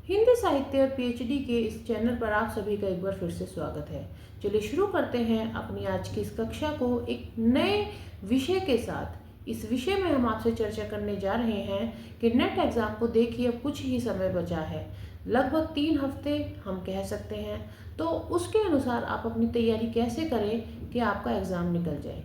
हिंदी साहित्य और पीएचडी के इस चैनल पर आप सभी का एक बार फिर से स्वागत है। चलिए शुरू करते हैं अपनी आज की इस कक्षा को एक नए विषय के साथ। इस विषय में हम आपसे चर्चा करने जा रहे हैं कि नेट एग्ज़ाम को देखिए अब कुछ ही समय बचा है, लगभग 3 हफ्ते हम कह सकते हैं। तो उसके अनुसार आप अपनी तैयारी कैसे करें कि आपका एग्ज़ाम निकल जाए।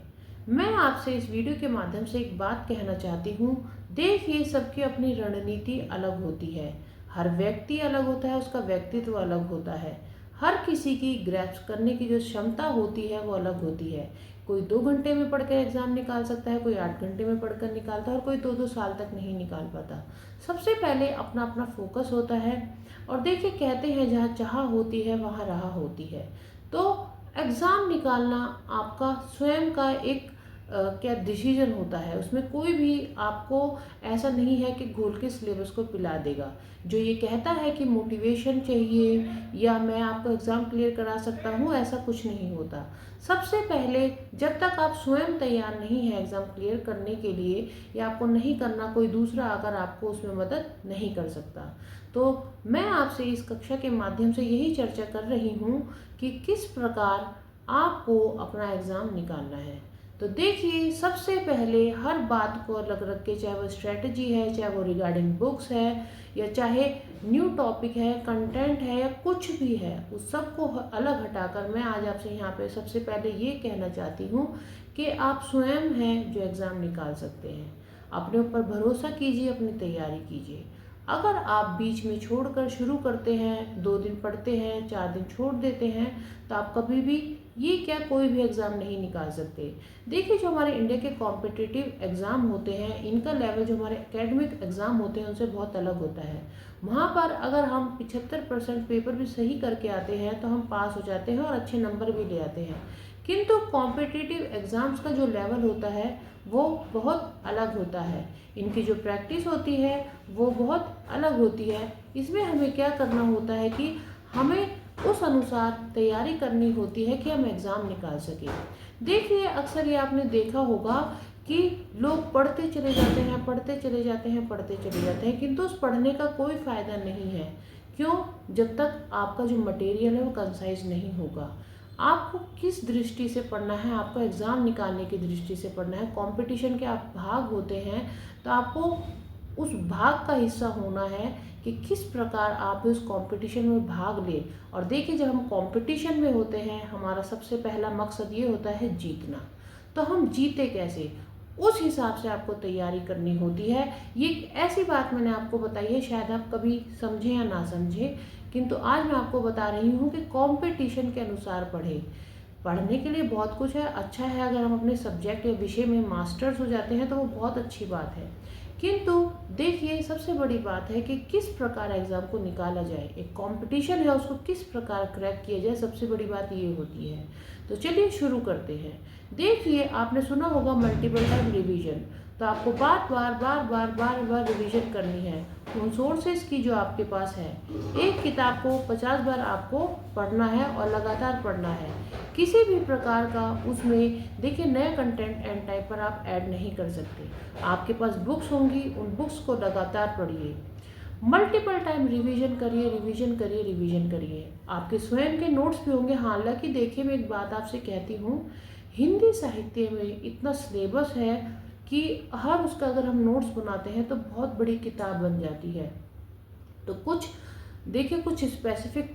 मैं आपसे इस वीडियो के माध्यम से एक बात कहना चाहती हूँ। देखिए, सबकी अपनी रणनीति अलग होती है, हर व्यक्ति अलग होता है, उसका व्यक्तित्व अलग होता है, हर किसी की ग्रैस्प करने की जो क्षमता होती है वो अलग होती है। कोई 2 घंटे में पढ़कर एग्ज़ाम निकाल सकता है, कोई 8 घंटे में पढ़कर निकालता है और कोई 2-2 साल तक नहीं निकाल पाता। सबसे पहले अपना अपना फोकस होता है। और देखिए, कहते हैं जहाँ चाह होती है वहाँ राह होती है। तो एग्ज़ाम निकालना आपका स्वयं का एक क्या डिसीजन होता है। उसमें कोई भी आपको ऐसा नहीं है कि घोल के सिलेबस को पिला देगा। जो ये कहता है कि मोटिवेशन चाहिए या मैं आपको एग्ज़ाम क्लियर करा सकता हूँ, ऐसा कुछ नहीं होता। सबसे पहले जब तक आप स्वयं तैयार नहीं है एग्ज़ाम क्लियर करने के लिए, या आपको नहीं करना, कोई दूसरा अगर आपको उसमें मदद नहीं कर सकता। तो मैं आपसे इस कक्षा के माध्यम से यही चर्चा कर रही हूँ कि किस प्रकार आपको अपना एग्ज़ाम निकालना है। तो देखिए, सबसे पहले हर बात को अलग रख के, चाहे वो स्ट्रेटजी है, चाहे वो रिगार्डिंग बुक्स है, या चाहे न्यू टॉपिक है, कंटेंट है, या कुछ भी है, उस सब को अलग हटाकर मैं आज आपसे यहाँ पे सबसे पहले ये कहना चाहती हूँ कि आप स्वयं हैं जो एग्ज़ाम निकाल सकते हैं। अपने ऊपर भरोसा कीजिए, अपनी तैयारी कीजिए। अगर आप बीच में छोड़कर शुरू करते हैं, 2 दिन पढ़ते हैं, 4 दिन छोड़ देते हैं, तो आप कभी भी ये क्या कोई भी एग्ज़ाम नहीं निकाल सकते। देखिए, जो हमारे इंडिया के कॉम्पिटिटिव एग्ज़ाम होते हैं, इनका लेवल जो हमारे एकेडमिक एग्ज़ाम होते हैं उनसे बहुत अलग होता है। वहाँ पर अगर हम 75% पेपर भी सही करके आते हैं तो हम पास हो जाते हैं और अच्छे नंबर भी ले आते हैं। किंतु कॉम्पिटिटिव एग्ज़ाम्स का जो लेवल होता है वो बहुत अलग होता है। इनकी जो प्रैक्टिस होती है वो बहुत अलग होती है। इसमें हमें क्या करना होता है कि हमें उस अनुसार तैयारी करनी होती है कि हम एग्ज़ाम निकाल सकें। देखिए, अक्सर ये आपने देखा होगा कि लोग पढ़ते चले जाते हैं, पढ़ते चले जाते हैं, पढ़ते चले जाते हैं, किंतु उस पढ़ने का कोई फ़ायदा नहीं है। क्यों? जब तक आपका जो मटेरियल है वो कंसाइज नहीं होगा। आपको किस दृष्टि से पढ़ना है, आपको एग्ज़ाम निकालने की दृष्टि से पढ़ना है। कंपटीशन के आप भाग होते हैं तो आपको उस भाग का हिस्सा होना है कि किस प्रकार आप उस कंपटीशन में भाग लें। और देखिए, जब हम कंपटीशन में होते हैं, हमारा सबसे पहला मकसद ये होता है जीतना। तो हम जीते कैसे, उस हिसाब से आपको तैयारी करनी होती है। ये ऐसी बात मैंने आपको बताई है, शायद आप कभी समझें या ना समझें, किंतु आज मैं आपको बता रही हूँ कि कंपटीशन के अनुसार पढ़ें। पढ़ने के लिए बहुत कुछ है, अच्छा है अगर हम अपने सब्जेक्ट या विषय में मास्टर्स हो जाते हैं तो वो बहुत अच्छी बात है। किंतु देखिए, सबसे बड़ी बात है कि किस प्रकार एग्ज़ाम को निकाला जाए। एक कंपटीशन है, उसको किस प्रकार क्रैक किया जाए, सबसे बड़ी बात ये होती है। तो चलिए शुरू करते हैं। देखिए, आपने सुना होगा मल्टीपल टाइम रिवीजन। तो आपको बार बार रिवीजन करनी है उन सोर्सेज की जो आपके पास है। एक किताब को 50 बार आपको पढ़ना है और लगातार पढ़ना है। किसी भी प्रकार का उसमें देखिए, नया कंटेंट एंड टाइम पर आप ऐड नहीं कर सकते। आपके पास बुक्स होंगी, उन बुक्स को लगातार पढ़िए। मल्टीपल टाइम रिवीजन करिए, रिवीजन करिए, रिवीजन करिए। आपके स्वयं के नोट्स भी होंगे। हालांकि देखिए, मैं एक बात आपसे कहती हूँ, हिंदी साहित्य में इतना सिलेबस है कि हर उसका अगर हम नोट्स बनाते हैं तो बहुत बड़ी किताब बन जाती है। तो कुछ देखिए, कुछ स्पेसिफिक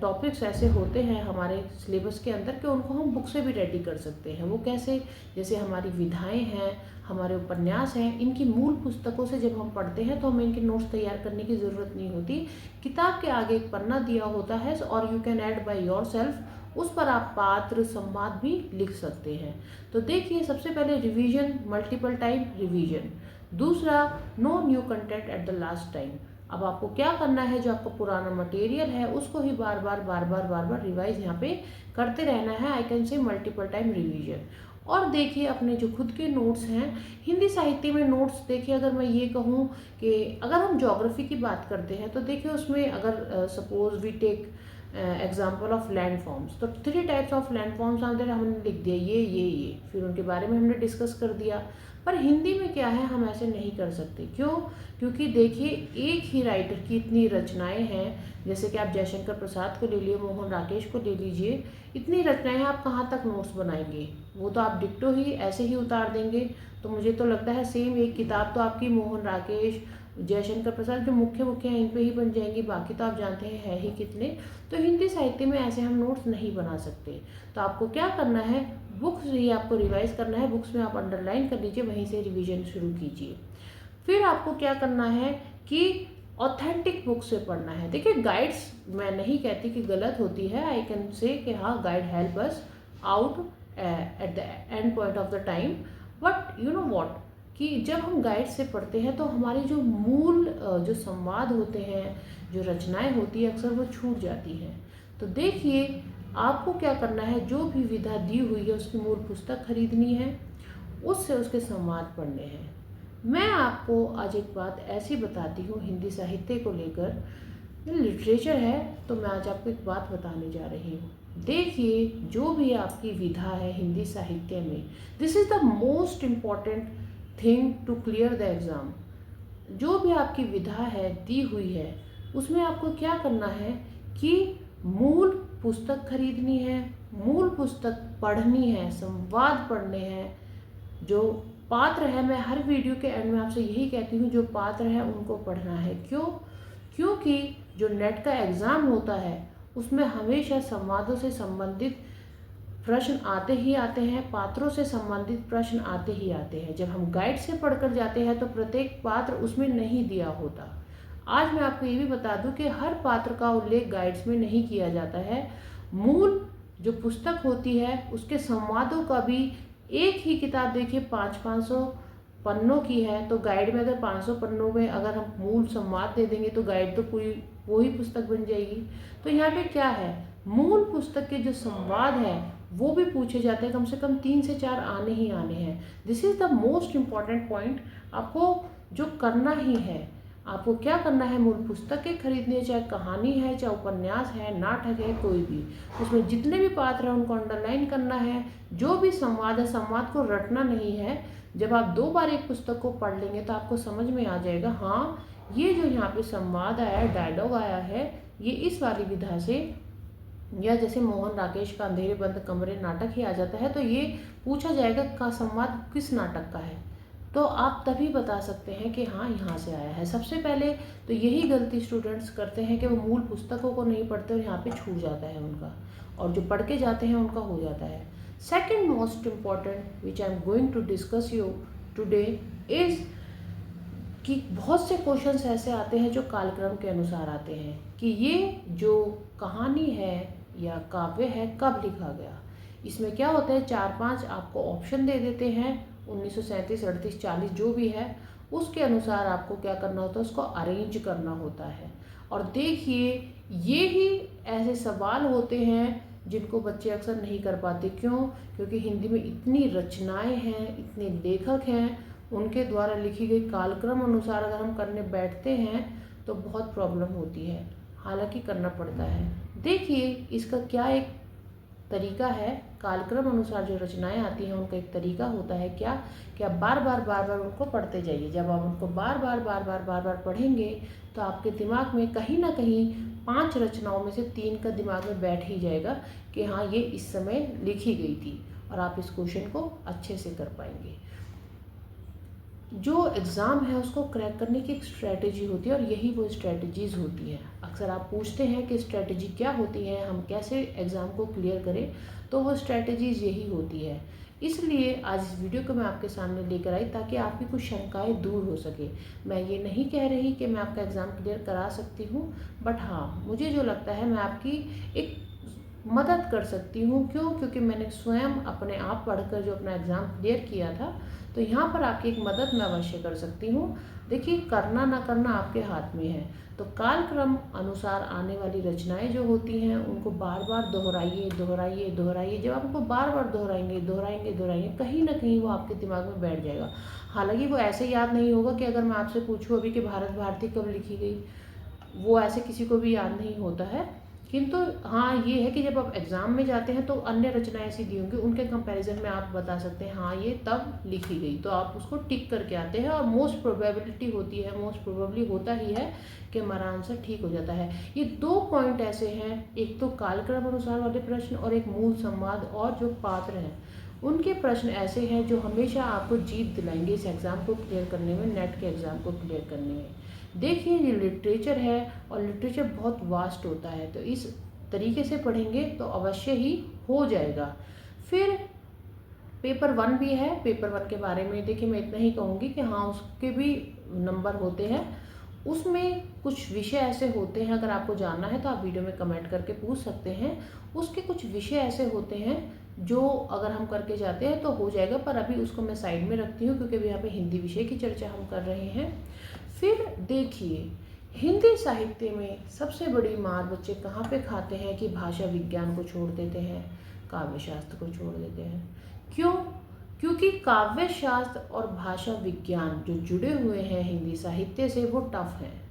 टॉपिक्स ऐसे होते हैं हमारे सिलेबस के अंदर कि उनको हम बुक से भी रेडी कर सकते हैं। वो कैसे? जैसे हमारी विधाएं हैं, हमारे उपन्यास हैं, इनकी मूल पुस्तकों से जब हम पढ़ते हैं तो हमें इनके नोट्स तैयार करने की ज़रूरत नहीं होती। किताब के आगे एक पन्ना दिया होता है और you can add by your self. उस पर आप पात्र संवाद भी लिख सकते हैं। तो देखिए, सबसे पहले रिवीजन, मल्टीपल टाइम रिवीजन। दूसरा, no new content at the last time. अब आपको क्या करना है, जो आपका पुराना मटेरियल है उसको ही बार बार रिवाइज यहाँ पे करते रहना है। I can say multiple time revision. और देखिए, अपने जो खुद के नोट्स हैं, हिंदी साहित्य में नोट्स देखिए, अगर मैं ये कहूँ कि अगर हम ज्योग्राफी की बात करते हैं तो देखिए, उसमें अगर suppose we take example of land forms, तो 3 टाइप्स ऑफ लैंड फॉर्म्स हमने लिख दिया, ये फिर उनके बारे में हमने डिस्कस कर दिया। पर हिंदी में क्या है, हम ऐसे नहीं कर सकते। क्यों? क्योंकि देखिए एक ही राइटर की इतनी रचनाएं हैं, जैसे कि आप जयशंकर प्रसाद को ले लिए, मोहन राकेश को ले लीजिए, इतनी रचनाएं हैं, आप कहाँ तक नोट्स बनाएंगे? वो तो आप डिक्टो ही ऐसे ही उतार देंगे। तो मुझे तो लगता है सेम एक किताब तो आपकी मोहन राकेश, जयशंकर प्रसाद जो मुख्य हैं इन पे ही बन जाएंगी, बाकी तो आप जानते हैं है ही कितने। तो हिंदी साहित्य में ऐसे हम नोट्स नहीं बना सकते। तो आपको क्या करना है, बुक्स ही आपको रिवाइज करना है, बुक्स में आप अंडरलाइन कर लीजिए, वहीं से रिवीजन शुरू कीजिए। फिर आपको क्या करना है कि ऑथेंटिक बुक से पढ़ना है। देखिए गाइड्स मैं नहीं कहती कि गलत होती है, आई कैन से कि हाँ guide help us out at the end point of the time, but you know what कि जब हम गाइड से पढ़ते हैं तो हमारी जो मूल जो संवाद होते हैं, जो रचनाएं होती है, अक्सर वो छूट जाती हैं। तो देखिए आपको क्या करना है, जो भी विधा दी हुई है उसकी मूल पुस्तक खरीदनी है, उससे उसके संवाद पढ़ने हैं। मैं आपको आज एक बात ऐसी बताती हूँ हिंदी साहित्य को लेकर, लिटरेचर है, तो मैं आज आपको एक बात बताने जा रही हूँ। देखिए जो भी आपकी विधा है हिंदी साहित्य में, this is the most important thing to clear the exam. जो भी आपकी विधा है दी हुई है, उसमें आपको क्या करना है कि मूल पुस्तक खरीदनी है, मूल पुस्तक पढ़नी है, संवाद पढ़ने हैं। जो पात्र है, मैं हर वीडियो के एंड में आपसे यही कहती हूँ, जो पात्र है उनको पढ़ना है। क्यों? क्योंकि जो नेट का एग्ज़ाम होता है उसमें हमेशा संवादों से संबंधित प्रश्न आते ही आते हैं, पात्रों से संबंधित प्रश्न आते ही आते हैं। जब हम गाइड से पढ़कर जाते हैं तो प्रत्येक पात्र उसमें नहीं दिया होता। आज मैं आपको ये भी बता दूं कि हर पात्र का उल्लेख गाइड्स में नहीं किया जाता है। मूल जो पुस्तक होती है उसके संवादों का भी, एक ही किताब देखिए 500-500 पन्नों की है, तो गाइड में अगर 500 पन्नों में अगर हम मूल संवाद दे देंगे तो गाइड तो पूरी वही पुस्तक बन जाएगी। तो यहाँ पे क्या है, मूल पुस्तक के जो संवाद है वो भी पूछे जाते हैं, कम से कम 3 से 4 आने ही आने हैं। This is the most important point. आपको जो करना ही है, आपको क्या करना है, मूल पुस्तकें खरीदनी है, चाहे कहानी है, चाहे उपन्यास है, नाटक है, कोई भी, उसमें जितने भी पात्र हैं उनको अंडरलाइन करना है। जो भी संवाद है, संवाद को रटना नहीं है। जब आप 2 बार एक पुस्तक को पढ़ लेंगे तो आपको समझ में आ जाएगा, हाँ ये जो यहाँ पे संवाद आया है, डायलॉग आया है, ये इस वाली विधा से, या जैसे मोहन राकेश का अंधेरे बंद कमरे नाटक ही आ जाता है, तो ये पूछा जाएगा का संवाद किस नाटक का है, तो आप तभी बता सकते हैं कि हाँ यहाँ से आया है। सबसे पहले तो यही गलती स्टूडेंट्स करते हैं कि वो मूल पुस्तकों को नहीं पढ़ते और यहाँ पे छूट जाता है उनका, और जो पढ़ के जाते हैं उनका हो जाता है। Second most important which I am going to discuss you today is कि बहुत से क्वेश्चंस ऐसे आते हैं जो कालक्रम के अनुसार आते हैं कि ये जो कहानी है या काव्य है कब लिखा गया। इसमें क्या होता है, 4-5 आपको ऑप्शन दे देते हैं, 1937, 38, 40 जो भी है उसके अनुसार आपको क्या करना होता है, उसको अरेंज करना होता है। और देखिए ये ही ऐसे सवाल होते हैं जिनको बच्चे अक्सर नहीं कर पाते। क्यों? क्योंकि हिंदी में इतनी रचनाएं हैं, इतने लेखक हैं, उनके द्वारा लिखी गई कालक्रम अनुसार अगर हम करने बैठते हैं तो बहुत प्रॉब्लम होती है, हालांकि करना पड़ता है। देखिए इसका क्या एक तरीका है, कालक्रम अनुसार जो रचनाएं आती हैं उनका एक तरीका होता है क्या कि आप बार बार उनको पढ़ते जाइए। जब आप उनको बार बार पढ़ेंगे तो आपके दिमाग में कहीं ना कहीं 5 रचनाओं में से 3 का दिमाग में बैठ ही जाएगा कि हाँ ये इस समय लिखी गई थी, और आप इस क्वेश्चन को अच्छे से कर पाएंगे। जो एग्ज़ाम है उसको क्रैक करने की एक स्ट्रैटेजी होती है, और यही वो स्ट्रैटेजीज़ होती हैं। अक्सर आप पूछते हैं कि स्ट्रैटेजी क्या होती है, हम कैसे एग्ज़ाम को क्लियर करें, तो वो स्ट्रैटेजीज़ यही होती है। इसलिए आज इस वीडियो को मैं आपके सामने लेकर आई ताकि आपकी कुछ शंकाएं दूर हो सके। मैं ये नहीं कह रही कि मैं आपका एग्ज़ाम क्लियर करा सकती हूँ, बट हाँ मुझे जो लगता है मैं आपकी एक मदद कर सकती हूँ। क्यों? क्योंकि मैंने स्वयं अपने आप पढ़कर जो अपना एग्ज़ाम क्लियर किया था, तो यहाँ पर आपकी एक मदद मैं अवश्य कर सकती हूँ। देखिए करना ना करना आपके हाथ में है। तो कालक्रम अनुसार आने वाली रचनाएं जो होती हैं उनको बार बार दोहराइए। जब आप उनको बार बार दोहराएंगे कहीं ना कहीं वो आपके दिमाग में बैठ जाएगा। हालांकि वो ऐसे याद नहीं होगा कि अगर मैं आपसे पूछूँ अभी कि भारत भारती कब लिखी गई, वो ऐसे किसी को भी याद नहीं होता है। किंतु हाँ ये है कि जब आप एग्ज़ाम में जाते हैं तो अन्य रचनाएं ऐसी दी होंगी, उनके कंपैरिजन में आप बता सकते हैं हाँ ये तब लिखी गई, तो आप उसको टिक करके आते हैं। और मोस्ट प्रोबेबिलिटी होती है, मोस्ट प्रोबेबली होता ही है कि हमारा आंसर ठीक हो जाता है। ये 2 पॉइंट ऐसे हैं, एक तो कालक्रम अनुसार वाले प्रश्न और एक मूल संवाद और जो पात्र हैं उनके प्रश्न ऐसे हैं जो हमेशा आपको जीत दिलाएंगे इस एग्ज़ाम को क्लियर करने में, नेट के एग्ज़ाम को क्लियर करने में। देखिए ये लिटरेचर है और लिटरेचर बहुत वास्ट होता है, तो इस तरीके से पढ़ेंगे तो अवश्य ही हो जाएगा। फिर पेपर 1 भी है। पेपर 1 के बारे में देखिए मैं इतना ही कहूँगी कि हाँ उसके भी नंबर होते हैं, उसमें कुछ विषय ऐसे होते हैं, अगर आपको जानना है तो आप वीडियो में कमेंट करके पूछ सकते हैं। उसके कुछ विषय ऐसे होते हैं जो अगर हम करके जाते हैं तो हो जाएगा, पर अभी उसको मैं साइड में रखती हूँ क्योंकि अभी यहाँ पे हिंदी विषय की चर्चा हम कर रहे हैं। फिर देखिए हिंदी साहित्य में सबसे बड़ी मार बच्चे कहाँ पे खाते हैं कि भाषा विज्ञान को छोड़ देते हैं, काव्य शास्त्र को छोड़ देते हैं। क्यों? क्योंकि काव्य शास्त्र और भाषा विज्ञान जो जुड़े हुए हैं हिंदी साहित्य से वो टफ हैं,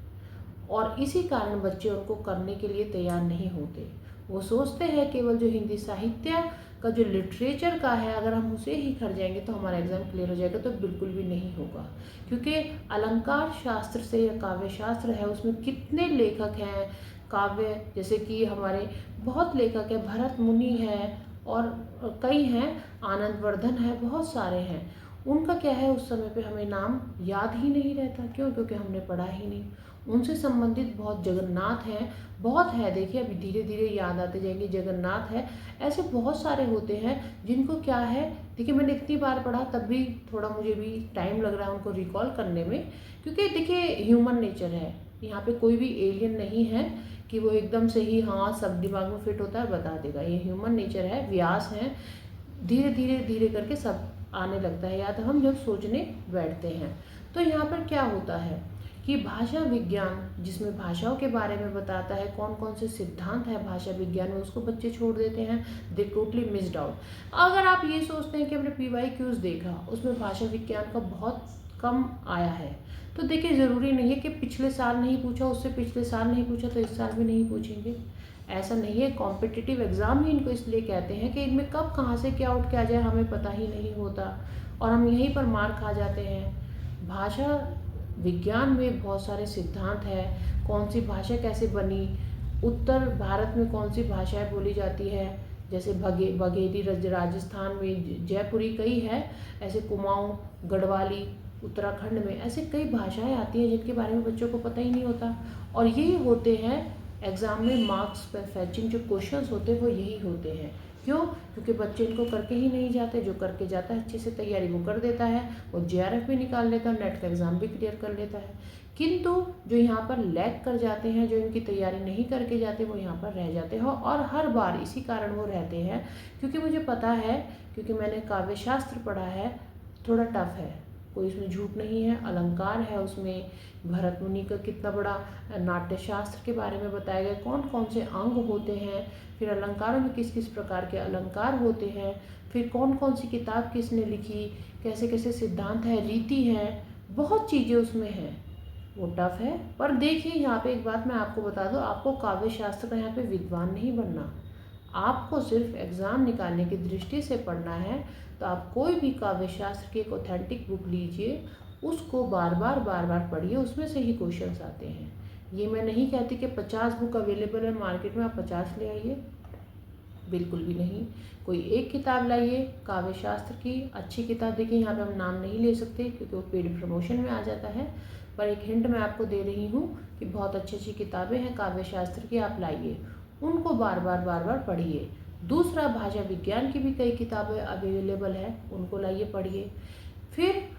और इसी कारण बच्चे उनको करने के लिए तैयार नहीं होते। वो सोचते हैं केवल जो हिंदी साहित्य का जो लिटरेचर का है अगर हम उसे ही कर जाएंगे तो हमारा एग्ज़ाम क्लियर हो जाएगा, तो बिल्कुल भी नहीं होगा। क्योंकि अलंकार शास्त्र से या काव्य शास्त्र है उसमें कितने लेखक हैं काव्य, जैसे कि हमारे बहुत लेखक हैं, भरत मुनि है और कई हैं, आनंदवर्धन है, बहुत सारे हैं। उनका क्या है उस समय पे हमें नाम याद ही नहीं रहता। क्यों? क्योंकि हमने पढ़ा ही नहीं। उनसे संबंधित बहुत जगन्नाथ हैं, बहुत है, देखिए अभी धीरे धीरे याद आते जाएंगे। जगन्नाथ है, ऐसे बहुत सारे होते हैं जिनको क्या है, देखिए मैंने इतनी बार पढ़ा तब भी थोड़ा मुझे भी टाइम लग रहा है उनको रिकॉल करने में, क्योंकि देखिए ह्यूमन नेचर है, यहाँ पे कोई भी एलियन नहीं है कि वो एकदम से ही हाँ सब दिमाग में फिट होता है बता देगा। ये ह्यूमन नेचर है, व्यास है, धीरे धीरे धीरे करके सब आने लगता है याद हम जब सोचने बैठते हैं। तो यहाँ पर क्या होता है कि भाषा विज्ञान जिसमें भाषाओं के बारे में बताता है, कौन कौन से सिद्धांत है भाषा विज्ञान में, उसको बच्चे छोड़ देते हैं। दे टोटली मिस्ड आउट। अगर आप ये सोचते हैं कि हमने PYQs देखा उसमें भाषा विज्ञान का बहुत कम आया है, तो देखिए ज़रूरी नहीं है कि पिछले साल नहीं पूछा, उससे पिछले साल नहीं पूछा तो इस साल भी नहीं पूछेंगे, ऐसा नहीं है। कॉम्पिटिटिव एग्ज़ाम ही इनको इसलिए कहते हैं कि इनमें कब कहाँ से क्या उठ के आ जाए हमें पता ही नहीं होता और हम यहीं पर मार खा जाते हैं। भाषा विज्ञान में बहुत सारे सिद्धांत हैं, कौन सी भाषा कैसे बनी, उत्तर भारत में कौन सी भाषाएं बोली जाती है, जैसे बघेली राजस्थान में, जयपुरी कई है, ऐसे कुमाऊँ गढ़वाली उत्तराखंड में, ऐसे कई भाषाएं आती हैं जिनके बारे में बच्चों को पता ही नहीं होता। और यही होते हैं एग्ज़ाम में मार्क्स पर फैचिंग जो क्वेश्चंस होते हैं वो यही होते हैं। क्यों? क्योंकि बच्चे इनको करके ही नहीं जाते। जो करके जाता है अच्छे से तैयारी वो कर देता है, वो JRF भी निकाल लेता है, नेट का एग्ज़ाम भी क्लियर कर लेता है। किंतु जो यहाँ पर लैग कर जाते हैं, जो इनकी तैयारी नहीं करके जाते, वो यहाँ पर रह जाते हैं। और हर बार इसी कारण वो रहते हैं, क्योंकि मुझे पता है, क्योंकि मैंने काव्य शास्त्र पढ़ा है, थोड़ा टफ है, कोई इसमें झूठ नहीं है। अलंकार है, उसमें भरत मुनि का कितना बड़ा नाट्य शास्त्र के बारे में बताया गया, कौन कौन से अंग होते हैं, फिर अलंकारों में किस किस प्रकार के अलंकार होते हैं, फिर कौन कौन सी किताब किसने लिखी, कैसे कैसे सिद्धांत है, रीति है, बहुत चीज़ें उसमें हैं। वो टफ है। पर देखिए यहाँ पे एक बात मैं आपको बता दूँ, आपको काव्य शास्त्र का यहाँ पे विद्वान नहीं बनना, आपको सिर्फ एग्ज़ाम निकालने की दृष्टि से पढ़ना है। तो आप कोई भी काव्य शास्त्र की एक ऑथेंटिक बुक लीजिए, उसको बार बार पढ़िए, उसमें से ही क्वेश्चंस आते हैं। ये मैं नहीं कहती कि 50 बुक अवेलेबल है मार्केट में, आप 50 ले आइए, बिल्कुल भी नहीं। कोई एक किताब लाइए काव्य शास्त्र की, अच्छी किताब। देखिए यहाँ पे हम नाम नहीं ले सकते क्योंकि वो पेड प्रमोशन में आ जाता है, पर एक हिंट मैं आपको दे रही हूँ कि बहुत अच्छी अच्छी किताबें हैं काव्य शास्त्र की, आप लाइए, उनको बार बार पढ़िए। दूसरा, भाषा विज्ञान की भी कई किताबें अवेलेबल है, उनको लाइए, पढ़िए। फिर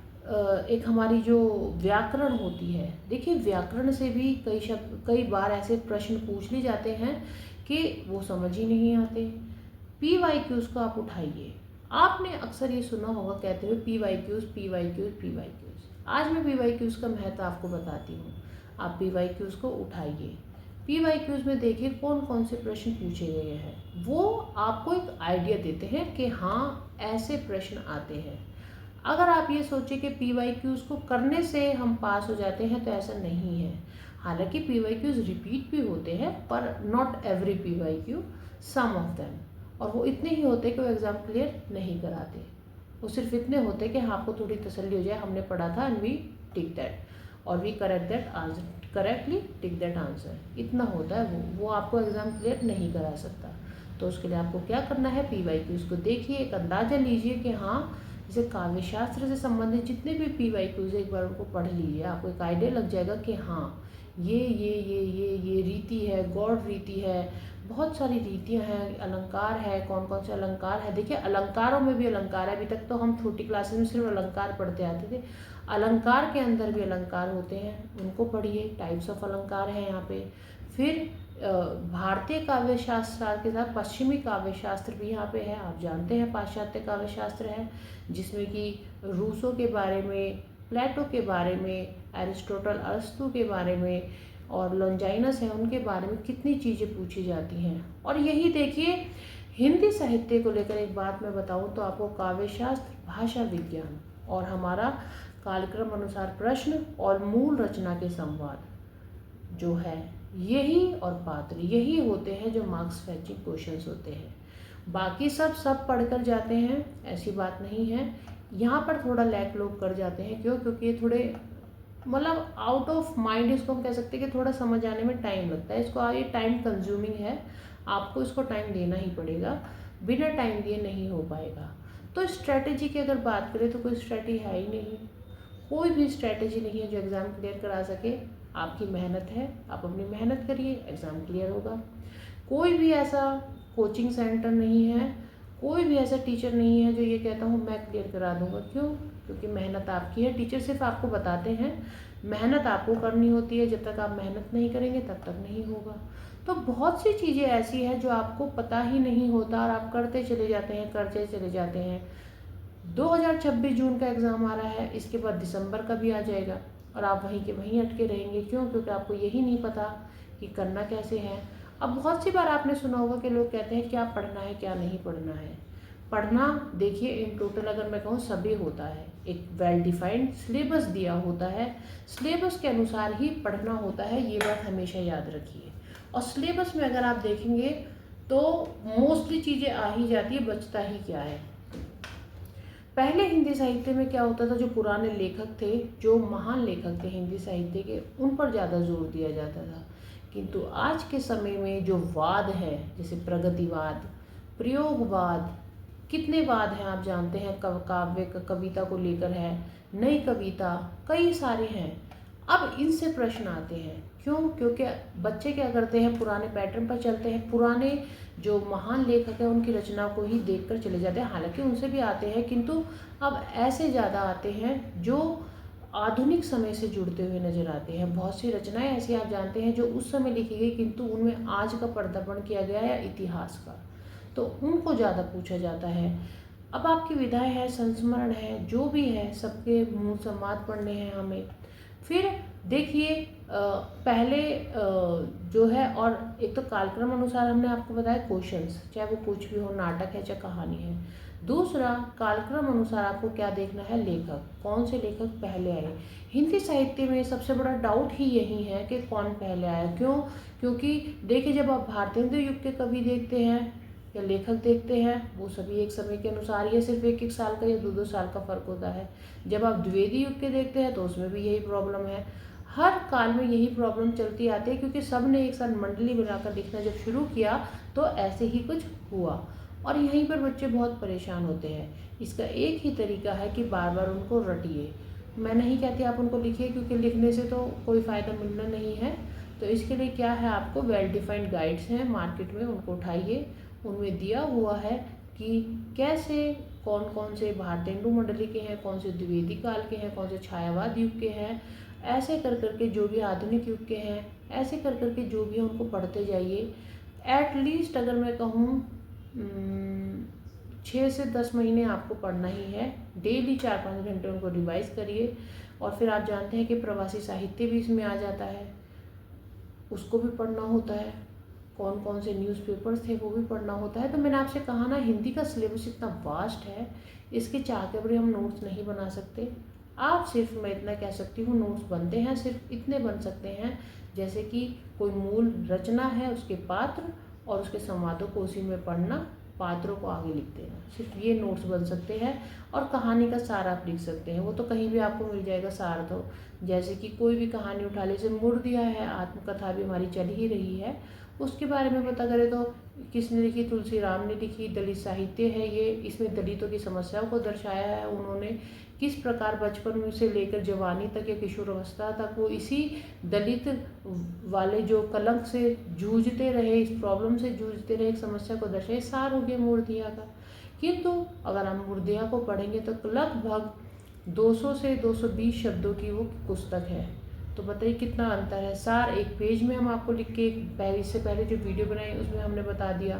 एक हमारी जो व्याकरण होती है, देखिए व्याकरण से भी कई बार ऐसे प्रश्न पूछ लिए जाते हैं कि वो समझ ही नहीं आते। PYQs को आप उठाइए। आपने अक्सर ये सुना होगा कहते हुए PYQs। आज मैं PYQs का महत्व आपको बताती हूँ। आप PYQs को उठाइए। PYQs में देखिए कौन कौन से प्रश्न पूछे गए हैं, वो आपको एक आइडिया देते हैं कि हाँ ऐसे प्रश्न आते हैं। अगर आप ये सोचें कि PYQs को करने से हम पास हो जाते हैं, तो ऐसा नहीं है। हालांकि PYQs रिपीट भी होते हैं पर not every PYQ, some of them, और वो इतने ही होते हैं कि वो एग्ज़ाम क्लियर नहीं कराते। वो सिर्फ इतने होते हैं कि हाँ आपको थोड़ी तसल्ली हो जाए, हमने पढ़ा था एंड वी टिक दैट और we correct that answer, correctly tick that answer, इतना होता है। वो आपको एग्ज़ाम क्लियर नहीं करा सकता। तो उसके लिए आपको क्या करना है, PYQs को देखिए, एक अंदाज़ा लीजिए कि हाँ जैसे काव्य शास्त्र से संबंधित जितने भी PYQs एक बार उनको पढ़ लीजिए, आपको एक आइडिया लग जाएगा कि हाँ ये रीति है, गौड़ रीति है, बहुत सारी रीतियाँ हैं, अलंकार है, कौन कौन से अलंकार है। देखिए अलंकारों में भी अलंकार है, अभी तक तो हम छोटी क्लासेस में सिर्फ अलंकार पढ़ते आते थे, अलंकार के अंदर भी अलंकार होते हैं, उनको पढ़िए, टाइप्स ऑफ अलंकार है यहाँ पे। फिर भारतीय काव्य शास्त्र के साथ पश्चिमी काव्य शास्त्र भी यहाँ पे है। आप जानते हैं पाश्चात्य काव्य शास्त्र है जिसमें कि रूसो के बारे में, प्लेटो के बारे में, एरिस्टोटल अरस्तु के बारे में और लॉन्जाइनस है उनके बारे में कितनी चीज़ें पूछी जाती हैं। और यही देखिए हिंदी साहित्य को लेकर एक बात मैं बताऊं तो आपको काव्य शास्त्र, भाषा विज्ञान और हमारा कालक्रम अनुसार प्रश्न और मूल रचना के संवाद जो है, यही और पात्र यही होते हैं जो मार्क्स फैचिंग क्वेश्चंस होते हैं। बाकी सब पढ़कर जाते हैं, ऐसी बात नहीं है। यहाँ पर थोड़ा लैक लोग कर जाते हैं, क्यों? क्योंकि ये थोड़े मतलब आउट ऑफ माइंड इसको हम कह सकते हैं कि थोड़ा समझ आने में टाइम लगता है। इसको ये टाइम कंज्यूमिंग है, आपको इसको टाइम देना ही पड़ेगा, बिना टाइम दिए नहीं हो पाएगा। तो स्ट्रैटेजी की अगर बात करें तो कोई स्ट्रैटेजी है ही नहीं, कोई भी स्ट्रैटेजी नहीं है जो एग्ज़ाम क्लियर करा सके। आपकी मेहनत है, आप अपनी मेहनत करिए, एग्ज़ाम क्लियर होगा। कोई भी ऐसा कोचिंग सेंटर नहीं है, कोई भी ऐसा टीचर नहीं है जो ये कहता हूँ मैं क्लियर करा दूँगा। क्यों? क्योंकि मेहनत आपकी है। टीचर सिर्फ आपको बताते हैं, मेहनत आपको करनी होती है। जब तक आप मेहनत नहीं करेंगे तब तक नहीं होगा। तो बहुत सी चीज़ें ऐसी हैं जो आपको पता ही नहीं होता और आप करते चले जाते हैं। 2026 जून का एग्ज़ाम आ रहा है, इसके बाद दिसंबर का भी आ जाएगा और आप वहीं के वहीं अटके रहेंगे। क्यों? क्योंकि आपको यही नहीं पता कि करना कैसे है। अब बहुत सी बार आपने सुना होगा कि लोग कहते हैं क्या पढ़ना है क्या नहीं पढ़ना है। पढ़ना देखिए इन टोटल अगर मैं कहूँ सभी होता है, एक वेल डिफाइंड सिलेबस दिया होता है, सिलेबस के अनुसार ही पढ़ना होता है, ये बात हमेशा याद रखिए। और सिलेबस में अगर आप देखेंगे तो मोस्टली चीज़ें आ ही जाती है, बचता ही क्या है। पहले हिंदी साहित्य में क्या होता था, जो पुराने लेखक थे, जो महान लेखक थे हिंदी साहित्य के, उन पर ज़्यादा जोर दिया जाता था। किंतु आज के समय में जो वाद है, जैसे प्रगतिवाद, प्रयोगवाद, कितने वाद हैं आप जानते हैं, काव्य कविता को लेकर है, नई कविता, कई सारे हैं। अब इनसे प्रश्न आते हैं, क्यों? क्योंकि बच्चे क्या करते हैं, पुराने पैटर्न पर चलते हैं, पुराने जो महान लेखक हैं उनकी रचना को ही देखकर चले जाते हैं। हालांकि उनसे भी आते हैं, किंतु अब ऐसे ज़्यादा आते हैं जो आधुनिक समय से जुड़ते हुए नजर आते हैं। बहुत सी रचनाएं ऐसी आप जानते हैं जो उस समय लिखी गई किंतु उनमें आज का पदार्पण किया गया है इतिहास का, तो उनको ज़्यादा पूछा जाता है। अब आपकी विधाएं है, संस्मरण है, जो भी है, सबके मूल संवाद पढ़ने हैं हमें। फिर देखिए पहले जो है, और एक तो कालक्रम अनुसार हमने आपको बताया क्वेश्चंस, चाहे वो कुछ भी हो, नाटक है चाहे कहानी है। दूसरा, कालक्रम अनुसार आपको क्या देखना है, लेखक, कौन से लेखक पहले आए। हिंदी साहित्य में सबसे बड़ा डाउट ही यही है कि कौन पहले आया। क्यों? क्योंकि देखिए जब आप भारतेंदु युग के कवि देखते हैं या लेखक देखते हैं, वो सभी एक समय के अनुसार ही है, सिर्फ एक एक साल का या दो दो साल का फर्क होता है। जब आप द्विवेदी युग के देखते हैं तो उसमें भी यही प्रॉब्लम है। हर काल में यही प्रॉब्लम चलती आती है, क्योंकि सब ने एक साथ मंडली बनाकर लिखना जब शुरू किया तो ऐसे ही कुछ हुआ और यहीं पर बच्चे बहुत परेशान होते हैं। इसका एक ही तरीका है कि बार बार उनको रटिए। मैं नहीं कहती आप उनको लिखिए, क्योंकि लिखने से तो कोई फ़ायदा मिलना नहीं है। तो इसके लिए क्या है, आपको वेल डिफाइंड गाइड्स हैं मार्केट में, उनको उठाइए। उनमें दिया हुआ है कि कैसे कौन कौन से भारतेंदु मंडली के हैं, कौन से द्विवेदी काल के हैं, कौन से छायावाद युग के हैं, ऐसे कर करके जो भी आधुनिक युग के हैं, ऐसे कर करके जो भी है उनको पढ़ते जाइए। एटलीस्ट अगर मैं कहूँ 6 से 10 महीने आपको पढ़ना ही है। डेली 4-5 घंटे उनको रिवाइज करिए। और फिर आप जानते हैं कि प्रवासी साहित्य भी इसमें आ जाता है, उसको भी पढ़ना होता है। कौन कौन से न्यूज़पेपर्स थे वो भी पढ़ना होता है। तो मैंने आपसे कहा ना, हिंदी का सिलेबस इतना वास्ट है, इसके चाह के बड़े हम नोट्स नहीं बना सकते। आप सिर्फ, मैं इतना कह सकती हूँ, नोट्स बनते हैं सिर्फ इतने बन सकते हैं जैसे कि कोई मूल रचना है, उसके पात्र और उसके संवादों को उसी में पढ़ना, पात्रों को आगे लिख देना, सिर्फ ये नोट्स बन सकते हैं। और कहानी का सार आप लिख सकते हैं, वो तो कहीं भी आपको मिल जाएगा सार तो। जैसे कि कोई भी कहानी उठा ले, जैसे मुर्दिया है, आत्मकथा भी हमारी चल ही रही है, उसके बारे में पता करें तो किसने लिखी, तुलसी राम ने लिखी, दलित साहित्य है ये। इसमें दलितों की समस्याओं को दर्शाया है उन्होंने, किस प्रकार बचपन से लेकर जवानी तक या किशोरावस्था तक वो इसी दलित वाले जो कलंक से जूझते रहे, इस प्रॉब्लम से जूझते रहे, एक समस्या को दर्शाए, सार हो गया मुर्दिया का। किंतु अगर हम मुर्दिया को पढ़ेंगे तो लगभग 200 से 220 शब्दों की वो पुस्तक है। तो बताइए कितना अंतर है। सार एक पेज में हम आपको लिख के, इससे पहले जो वीडियो बनाई उसमें हमने बता दिया,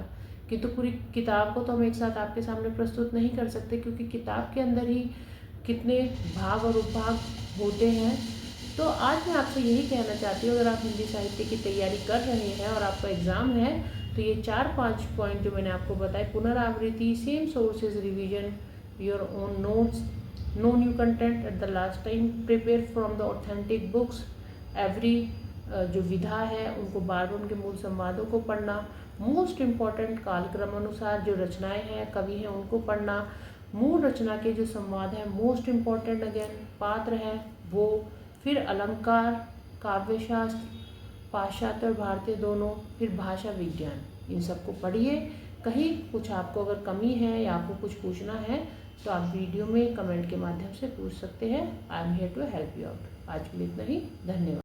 किंतु पूरी किताब को तो हम एक साथ आपके सामने प्रस्तुत नहीं कर सकते, क्योंकि किताब के अंदर ही कितने भाग और उपभाग होते हैं। तो आज मैं आपसे यही कहना चाहती हूँ, अगर आप हिंदी साहित्य की तैयारी कर रहे हैं और आपका एग्ज़ाम है, तो ये 4-5 पॉइंट जो मैंने आपको बताए, पुनरावृत्ति, same sources revision, your own notes, no new content at the last time, prepare from the authentic books, every जो विधा है उनको बार बार उनके मूल संवादों को पढ़ना, मोस्ट इम्पॉर्टेंट कालक्रम अनुसार जो रचनाएं हैं, कवि हैं, उनको पढ़ना, मूल रचना के जो संवाद हैं मोस्ट इम्पॉर्टेंट, अगेन पात्र हैं वो, फिर अलंकार, काव्यशास्त्र, पाश्चात्य और भारतीय दोनों, फिर भाषा विज्ञान, इन सबको पढ़िए। कहीं कुछ आपको अगर कमी है या आपको कुछ पूछना है तो आप वीडियो में कमेंट के माध्यम से पूछ सकते हैं। I am here to help you out. आज के लिए इतना ही, धन्यवाद।